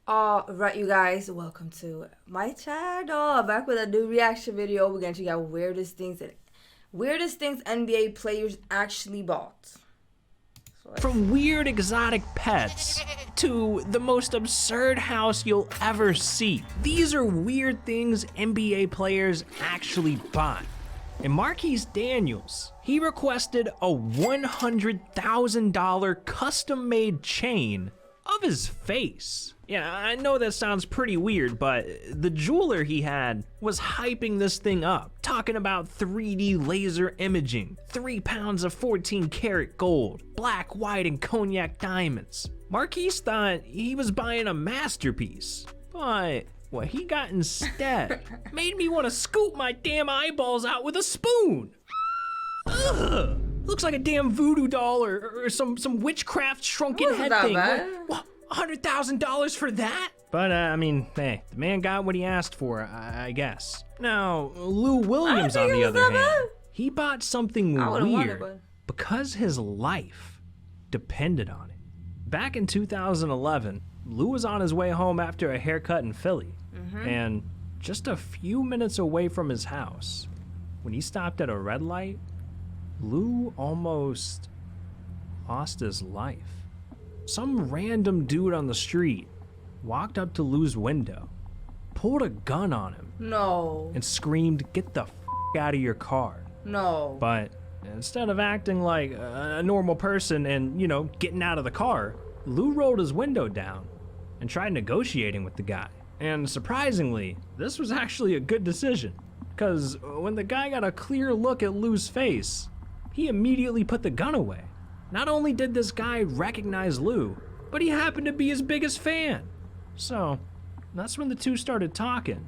Alright, you guys, welcome to my channel. Back with a new reaction video. We're gonna check out weirdest things NBA players actually bought. From weird exotic pets to the most absurd house you'll ever see. These are weird things NBA players actually bought. And Marquise Daniels, he requested a $100,000 custom-made chain of his face. Yeah, I know that sounds pretty weird, but the jeweler he had was hyping this thing up, talking about 3D laser imaging, 3 pounds of 14 karat gold, black, white, and cognac diamonds. Marquise thought he was buying a masterpiece, but what he got instead made me want to scoop my damn eyeballs out with a spoon. Ugh, looks like a damn voodoo doll or some witchcraft shrunken head thing. What? $100,000 for that? But I mean, hey, the man got what he asked for, I guess. Now, Lou Williams, on the other hand, he bought something weird because his life depended on it. Back in 2011, Lou was on his way home after a haircut in Philly, and just a few minutes away from his house, when he stopped at a red light, Lou almost lost his life. Some random dude on the street walked up to Lou's window, pulled a gun on him, and screamed, "Get the f*** out of your car." But instead of acting like a normal person and, getting out of the car, Lou rolled his window down and tried negotiating with the guy. And surprisingly, this was actually a good decision, because when the guy got a clear look at Lou's face, he immediately put the gun away. Not only did this guy recognize Lou, but he happened to be his biggest fan. So, that's when the two started talking,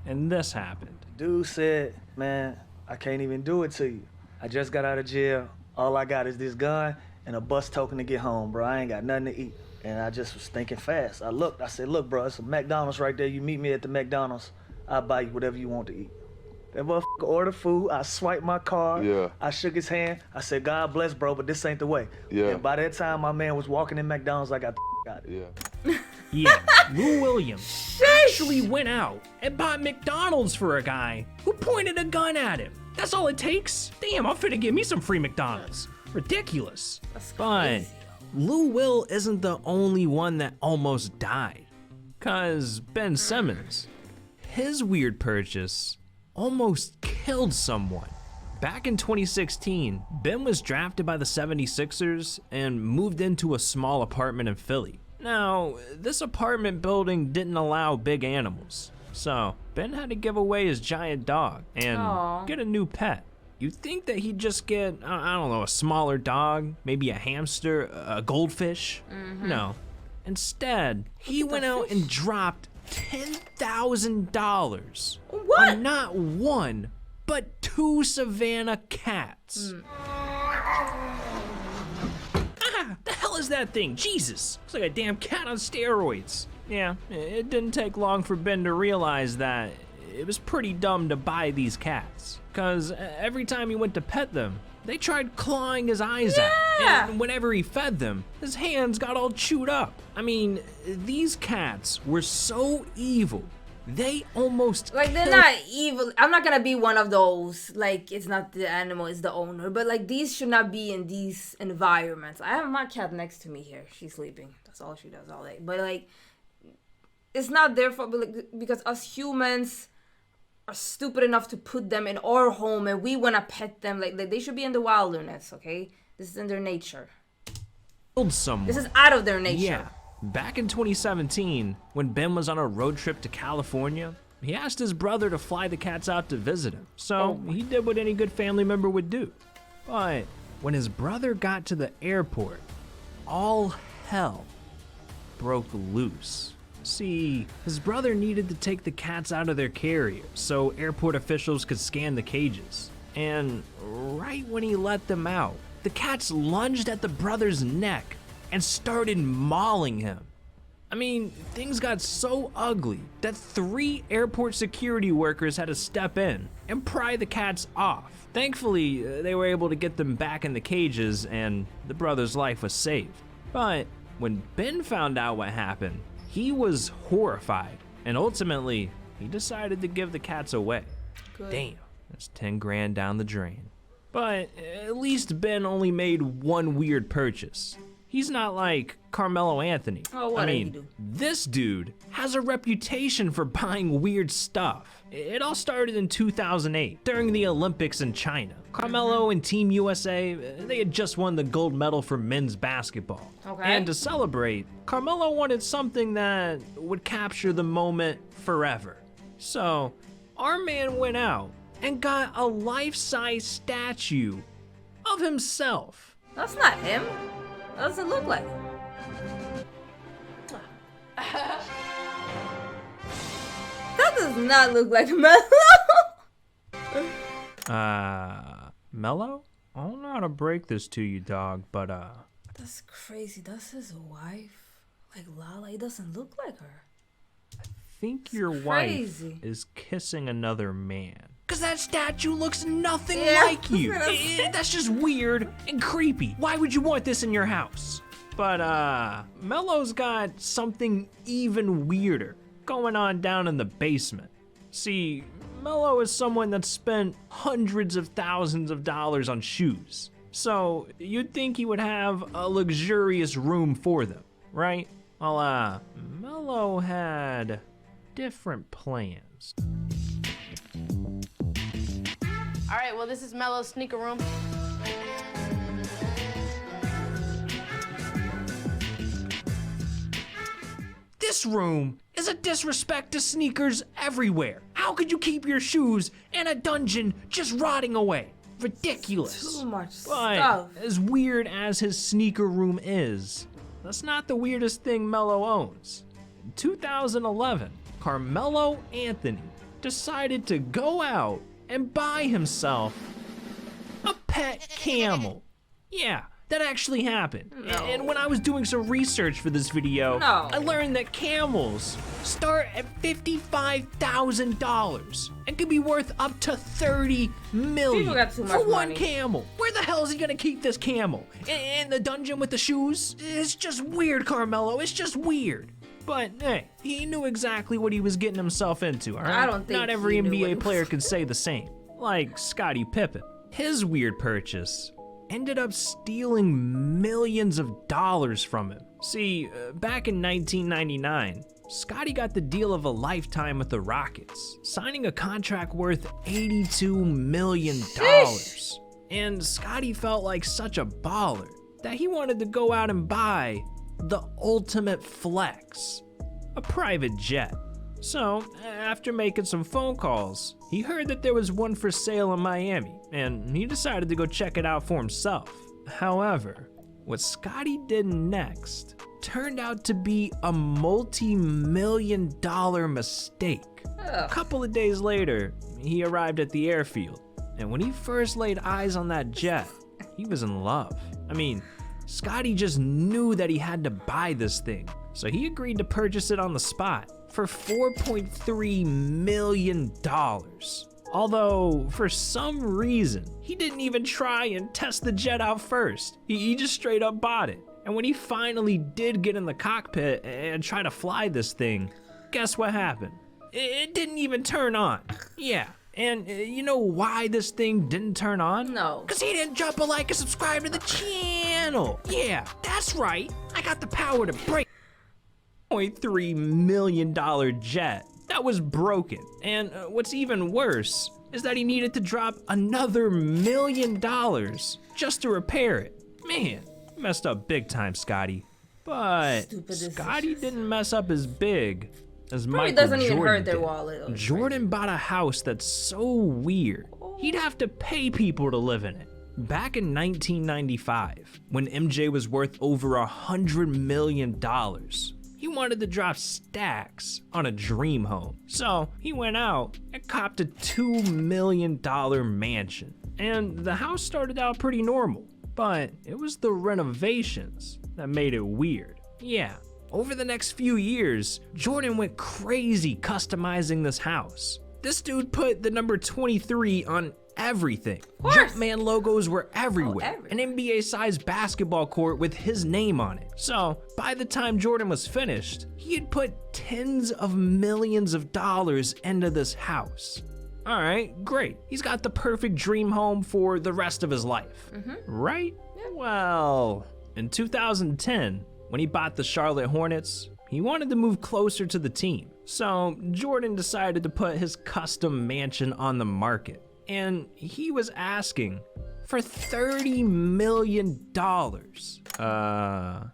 and this happened. Dude said, "Man, I can't even do it to you. I just got out of jail. All I got is this gun and a bus token to get home, bro. I ain't got nothing to eat." And I just was thinking fast. I said, "Look, bro, it's a McDonald's right there. You meet me at the McDonald's. I'll buy you whatever you want to eat." That motherfucker ordered food. I swiped my card. Yeah. I shook his hand. I said, "God bless, bro, but this ain't the way." Yeah. And by that time, my man was walking in McDonald's. I got the out of it. Yeah. Yeah, Lou Williams actually went out and bought McDonald's for a guy who pointed a gun at him. That's all it takes? Damn, I'm finna give me some free McDonald's. Ridiculous. But Lou Will isn't the only one that almost died. Cause Ben Simmons, his weird purchase almost killed someone. Back in 2016, Ben was drafted by the 76ers and moved into a small apartment in Philly. Now, this apartment building didn't allow big animals, so Ben had to give away his giant dog and get a new pet. You'd think that he'd just get, I don't know, a smaller dog, maybe a hamster, a goldfish. No. Instead, he went out and dropped $10,000 on not one, but 2 Savannah cats. The hell is that thing? Jesus, looks like a damn cat on steroids. Yeah, it didn't take long for Ben to realize that it was pretty dumb to buy these cats, cause every time he went to pet them, they tried clawing his eyes out, and whenever he fed them, his hands got all chewed up. I mean, these cats were so evil, they almost they're not evil. I'm not gonna be one of those, it's not the animal, it's the owner, but these should not be in these environments. I have my cat next to me here. She's sleeping. That's all she does all day. But it's not their fault, because us humans are stupid enough to put them in our home and we want to pet them. They should be in the wilderness, okay? This is in their nature. Someone. This is out of their nature. Yeah. Back in 2017, when Ben was on a road trip to California, he asked his brother to fly the cats out to visit him. So he did what any good family member would do. But when his brother got to the airport, all hell broke loose. See, his brother needed to take the cats out of their carrier so airport officials could scan the cages. And right when he let them out, the cats lunged at the brother's neck and started mauling him. I mean, things got so ugly that 3 airport security workers had to step in and pry the cats off. Thankfully, they were able to get them back in the cages and the brother's life was saved. But when Ben found out what happened, He was horrified, and ultimately, he decided to give the cats away. Good. Damn, that's 10 grand down the drain. But at least Ben only made one weird purchase. He's not like Carmelo Anthony. Oh, what I did he mean, do? this dude has a reputation for buying weird stuff. It all started in 2008 during the Olympics in China. Carmelo and Team USA, they had just won the gold medal for men's basketball. Okay. And to celebrate, Carmelo wanted something that would capture the moment forever. So, our man went out and got a life-size statue of himself. That's not him. What does it look like? That does not look like Melo. Mello? I don't know how to break this to you, dog, but That's crazy. That's his wife. Like Lala, it doesn't look like her. think your crazy. wife is kissing another man. Cause that statue looks nothing Yeah, like you. I was gonna say. That's just weird and creepy. Why would you want this in your house? But Mello's got something even weirder going on down in the basement. See, Mello is someone that spent hundreds of thousands of dollars on shoes. So you'd think he would have a luxurious room for them, right? Well, Mello had different plans. All right, well, this is Mello's sneaker room. This room is a disrespect to sneakers everywhere. How could you keep your shoes in a dungeon just rotting away? Ridiculous. Too much But stuff. as weird as his sneaker room is, that's not the weirdest thing Mello owns. In 2011, Carmelo Anthony decided to go out and buy himself a pet camel. Yeah, that actually happened. No. And when I was doing some research for this video, No. I learned that camels start at $55,000 and can be worth up to $30 million People got too much for one money. camel. Where the hell is he gonna keep this camel? In the dungeon with the shoes? It's just weird, Carmelo. It's just weird. But hey, he knew exactly what he was getting himself into, all right? I don't think Not every he knew what he NBA was- player could say the same. Like Scottie Pippen. His weird purchase ended up stealing millions of dollars from him. See, back in 1999, Scottie got the deal of a lifetime with the Rockets, signing a contract worth $82 million. Sheesh. And Scottie felt like such a baller that he wanted to go out and buy the ultimate flex, a private jet. So, after making some phone calls, he heard that there was one for sale in Miami, and he decided to go check it out for himself. However, what Scottie did next turned out to be a multi-million-dollar mistake. A couple of days later, he arrived at the airfield, and when he first laid eyes on that jet, he was in love. I mean, Scottie just knew that he had to buy this thing, so he agreed to purchase it on the spot for $4.3 million. Although, for some reason, he didn't even try and test the jet out first. He just straight up bought it. And when he finally did get in the cockpit and try to fly this thing, guess what happened? It didn't even turn on. Yeah. And you know why this thing didn't turn on? No. Because he didn't drop a like and subscribe to the channel. Yeah, that's right. I got the power to break $0.3 million jet that was broken. And what's even worse is that he needed to drop another $1 million just to repair it. Man, you messed up big time, Scottie. But Stupid decisions. Scottie didn't mess up as big as Probably Michael doesn't even Jordan hurt their did. wallet. Jordan bought a house that's so weird, he'd have to pay people to live in it. Back in 1995, when MJ was worth over $100 million, he wanted to drop stacks on a dream home. So he went out and copped a $2 million mansion. And the house started out pretty normal, but it was the renovations that made it weird. Yeah. Over the next few years, Jordan went crazy customizing this house. This dude put the number 23 on everything. course. Jumpman logos were everywhere. everywhere. An NBA-sized basketball court with his name on it. So, by the time Jordan was finished, he had put tens of millions of dollars into this house. All right, great. He's got the perfect dream home for the rest of his life, right? Well, in 2010, when he bought the Charlotte Hornets, he wanted to move closer to the team. So Jordan decided to put his custom mansion on the market. And he was asking for $30 million.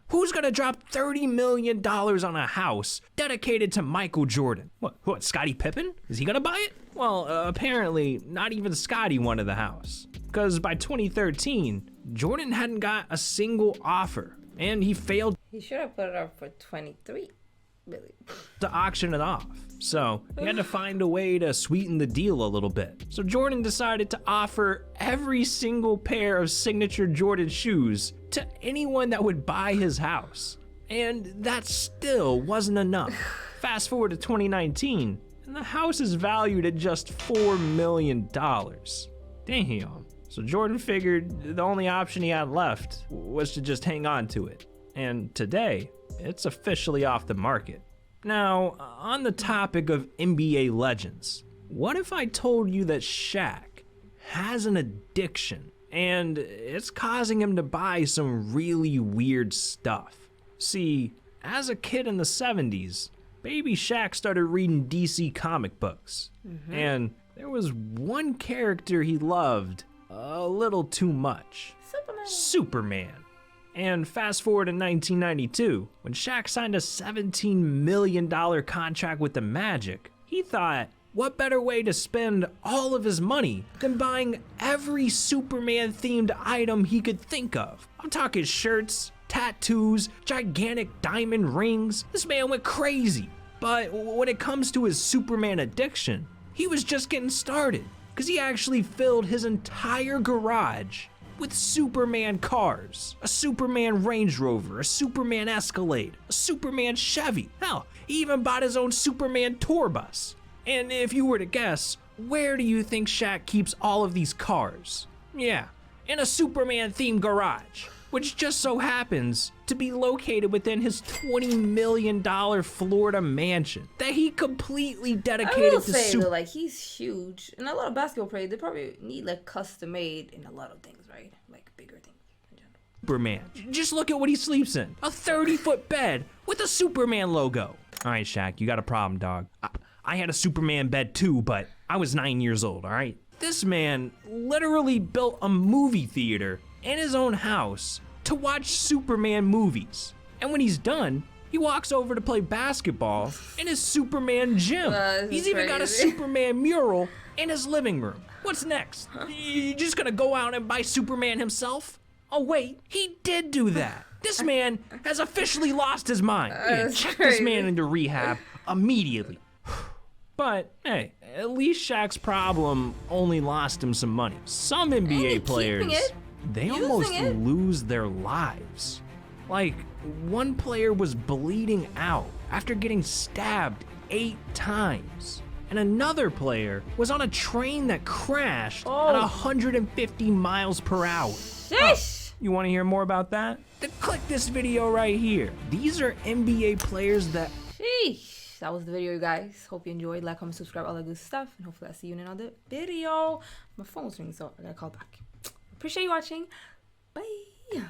Who's gonna drop $30 million on a house dedicated to Michael Jordan? What, Scottie Pippen? Is he gonna buy it? Well, apparently not even Scottie wanted the house. Because by 2013, Jordan hadn't got a single offer, and he failed He should have put it up for 23 million. to auction it off. So he had to find a way to sweeten the deal a little bit. So Jordan decided to offer every single pair of signature Jordan shoes to anyone that would buy his house. And that still wasn't enough. Fast forward to 2019, and the house is valued at just $4 million. Damn. So Jordan figured the only option he had left was to just hang on to it. And today, it's officially off the market. Now, on the topic of NBA legends, what if I told you that Shaq has an addiction and it's causing him to buy some really weird stuff? See, as a kid in the 70s, baby Shaq started reading DC comic books. And there was one character he loved a little too much. Superman. And fast forward to 1992, when Shaq signed a $17 million contract with the Magic, he thought, what better way to spend all of his money than buying every Superman-themed item he could think of? I'm talking shirts, tattoos, gigantic diamond rings. This man went crazy. But when it comes to his Superman addiction, he was just getting started, because he actually filled his entire garage with Superman cars, a Superman Range Rover, a Superman Escalade, a Superman Chevy. Hell, he even bought his own Superman tour bus. And if you were to guess, where do you think Shaq keeps all of these cars? Yeah, in a Superman-themed garage, which just so happens to be located within his $20 million Florida mansion that he completely I dedicated will to say though, like, he's huge, and a lot of basketball players, they probably need like custom made in a lot of things, right? Like bigger things in general. Superman. Just look at what he sleeps in. A 30-foot bed with a Superman logo. All right, Shaq, you got a problem, dog. I had a Superman bed too, but I was 9 years old, all right? This man literally built a movie theater in his own house to watch Superman movies. And when he's done, he walks over to play basketball in his Superman gym. He's even got a Superman mural in his living room. What's next? You just gonna go out and buy Superman himself? Oh wait, he did do that. This man has officially lost his mind. Check this man into rehab immediately. But hey, at least Shaq's problem only lost him some money. Some NBA players, they almost lose their lives. Like, one player was bleeding out after getting stabbed 8 times. And another player was on a train that crashed at 150 miles per hour. You want to hear more about that? Then click this video right here. These are NBA players that... Sheesh. That was the video, you guys. Hope you enjoyed. Like, comment, subscribe, all that good stuff. And hopefully I'll see you in another video. My phone's ringing, so I gotta call back. Appreciate you watching. Bye.